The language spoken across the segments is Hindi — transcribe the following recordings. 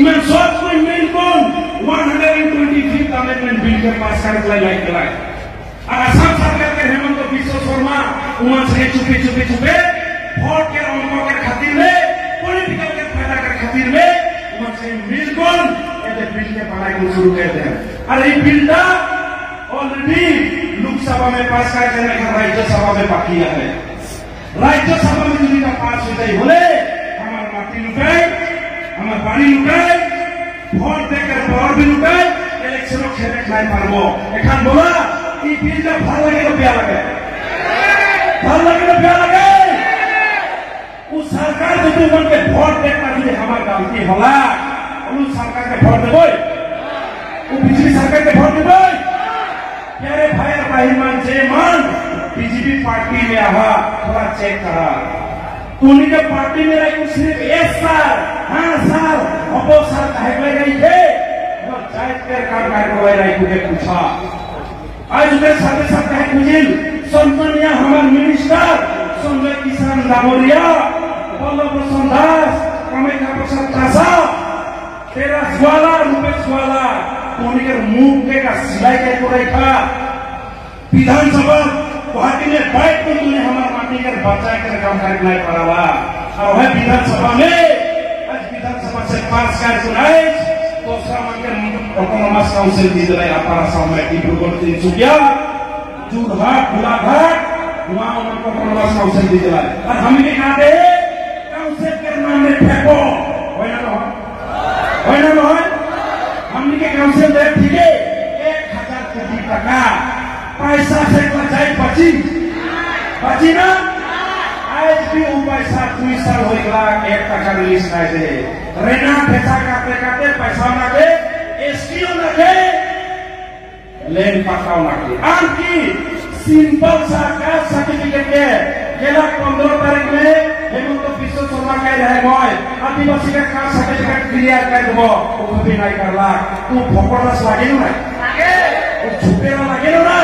इमान सब कोई मिलकर 125th अमेंडमेंट बिल के पास करके लाई दिलाए और असम सरकार के हेमंत बिश्व शर्मा उमान से चुपे वोट के रंगों के खातिर में पॉलिटिकल के फायदा के खातिर में उमान से मिलकर ये बिल के पढ़ाई को शुरू कर दिया और ये बिल दा ऑलरेडी लोकसभा में पास कर देने का राज्यसभा में बाकी है राज्यसभा में यदि का पास हो जाए बोले हमारे माटी लुटाए हमारे पानी लुटाए भोट देकर पावर भी लुटाए इलेक्शन खेले नहीं पारबो एखान बोला ये बिल का भाग लगे तो प्यार लगे उस सरकार जो तुम के भोट देखना यदि हमारे गलती होला उस सरकार के भोट देबो वो पिछली सरकार के भोट देबो प्यारे भाई और बहन से मान बीजेपी पार्टी में आवा थोड़ा चेक करा तूने जब पार्टी में रही सिर्फ 1 साल हाँ साल अबो साल कहे गई थे और जायद कर काम कर रही तुझे पूछा आज उधर साथ कहे मुझे सम्मानिया हमारे मिनिस्टर संजय किसान दामोरिया वल्लभ प्रसाद दास कामेख्या प्रसाद कासा तेरा ज्वाला रुपेश ज्वाला तूने के मुंह के का सिलाई के को रखा विधानसभा गुवाहाटी में बैठ कर तूने हमारे माटी के बचाए कर काम करना पड़ा और वह विधानसभा में आज विधानसभा से पास कर सुनाए तो सामान्य ऑटोनोमस काउंसिल दी जाए अपारा सामने डिब्रूगढ़ तिनसुकिया जोरहाट गोलाघाट वहां उनको ऑटोनोमस काउंसिल दी जाए और हम भी कहते हैं काउंसिल के नाम में फेंको होना हमने के काउंसिल दे ठीक है 1000 कोटी टका पैसा से बचाई बची ना आज भी वो पैसा 2 साल हो गया 1 टका रिलीज नहीं दे रेना पैसा काटे पैसा ना दे एसटीओ ना दे लेन पकाओ ना दे आंकी सिंपल सा कास्ट सर्टिफिकेट के गेला 15 तारीख में हेमंत बिश्व शर्मा कह रहे मैं आदिवासी का कास्ट सर्टिफिकेट क्लियर कर देबो वो कभी नहीं करला तू फकड़स लागे ना लागे वो झुपेरा लागे ना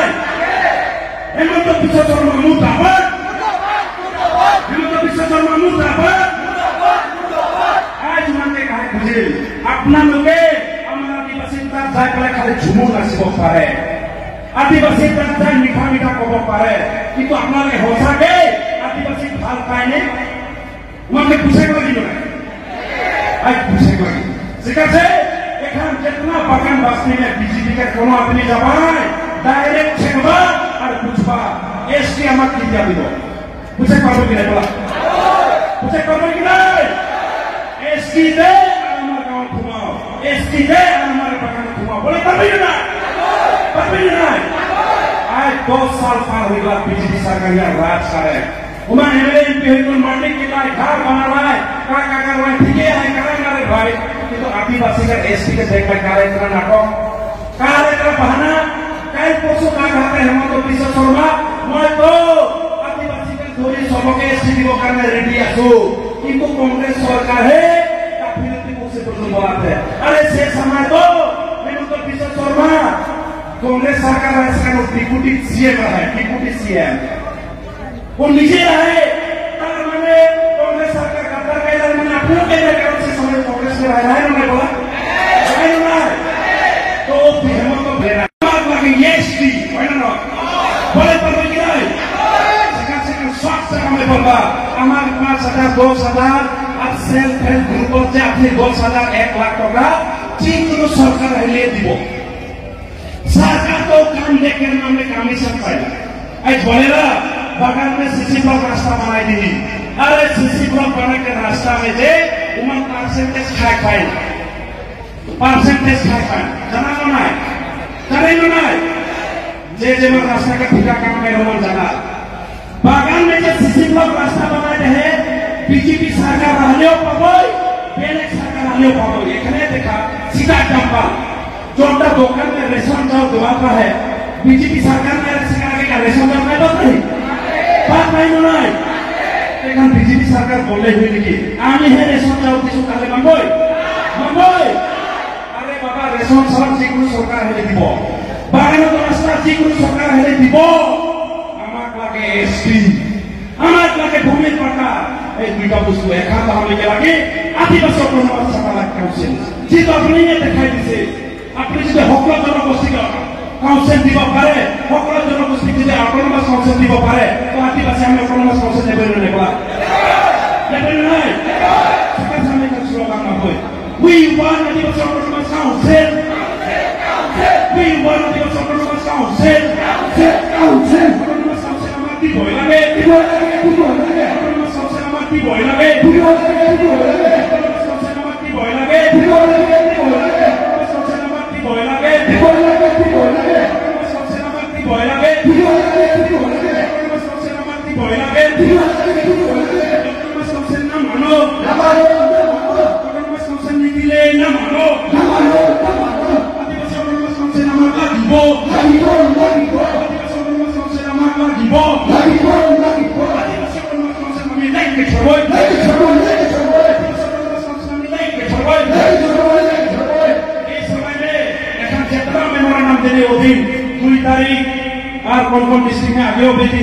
हेमंत बिश्व शर्मा मुर्दाबाद हेमंत बिश्व शर्मा मुर्दाबाद आज माने कहे बुझे अपना लोगे हमारा आदिवासी का जाकला खाली झुमू नाचिबो पारे आदिवासी का जाय मीठा कब पारे किंतु अपना ले हो सके आदिवासी ভাল पाए ने उनके पूछे को दिनो आज पूछे को ठीक है एखान कितना बागान बस्ती में बीजेपी के कोनो आदमी जाबाय डायरेक्ट छेकबा और पूछबा एसटी हमर की दिया दिबो पूछे करबो कि नहीं बोला पूछे करबो कि नहीं एसटी दे हमर गांव घुमाओ एसटी दे हमर बागान घुमाओ बोले करबो ना आज 2 साल पार हो गया बीजेपी सरकार या राज करे उमा एमएलए एमपी होइल माटी के लाई घर बना रहा है का कर रहा है ठीक है करे भाई कि तो आदिवासी का एसटी के देख कार्यक्रम नाटक कार्यक्रम बहाना कई पोसो का कहते हैं हेमंत बिश्व शर्मा मैं तो आदिवासी के थोड़ी सबके एसटी को करने रेडी आसो किंतु कांग्रेस सरकार है काफिलती को से तो बोलते हैं अरे से समय तो हेमंत बिश्व शर्मा कांग्रेस सरकार इसका डिप्टी सीएम है डिप्टी सीएम वो नीचे रहे तर मैंने कांग्रेस सरकार गद्दार कहला मैंने अपने के कारण से समय कांग्रेस में रहा है ना बोला है ना तो हेमंत बेरा बात लगे एसटी है ना बोले पर कि नहीं सरकार स्वास्थ्य हमें बोलबा हमारे 5000 10000 अब सेल्फ हेल्प ग्रुप से अपने 10000 1 लाख टका ठीक सरकार ले दिबो सरकार तो काम देकर नाम में काम ही सब पाएगा आज बोलेगा बगल में सीसी ब्लॉक रास्ता बनाई दी अरे सीसी ब्लॉक बना के रास्ता में दे उमन परसेंटेज खाए जाना ना है करे ना है जे मन रास्ता का ठिका काम में रोमन जाना बगल में जो सीसी ब्लॉक रास्ता बनाए रहे बीजेपी सरकार रहलियो पाबोई बेलेग सरकार रहलियो पाबोई एखने देखा सीधा चंपा जोटा दुकान में रेशन चावल दबाता है बीजेपी सरकार में रेशन चावल नहीं बंद नहीं बात नहीं नहीं लेकिन बीजेपी सरकार बोले हुए नहीं आमी है रेशन चावल किसको काले मंगोई अरे बाबा रेशन चावल जिकुनु सरकार है दिबो बागान तो रास्ता जिकुनु सरकार है दिबो आमाक लागे एसटी आमाक लागे भूमि पट्टा এই দুইটা বস্তু এখান থেকে লাগে আদিবাসী অটোনমাস কাউন্সিল जित अपनी देखाई दिसे अपनी जो हकल जनगोष्ठी काउंसिल দিব পারে সকল জনগোষ্ঠী যদি অটোনমাস কাউন্সিল দিব পারে তো আদিবাসী আমি অটোনমাস কাউন্সিল নেবেন না নেবা নেবেন না সেটা সামনে একটা স্লোগান না হয় we want Adivasi autonomous council we want Adivasi autonomous council autonomous council আমার দিব লাগে অটোনমাস কাউন্সিল আমার দিব লাগে অটোনমাস কাউন্সিল আমার দিব লাগে और कौन-कौन डिस्ट्रिक्ट में आगे हो बेटी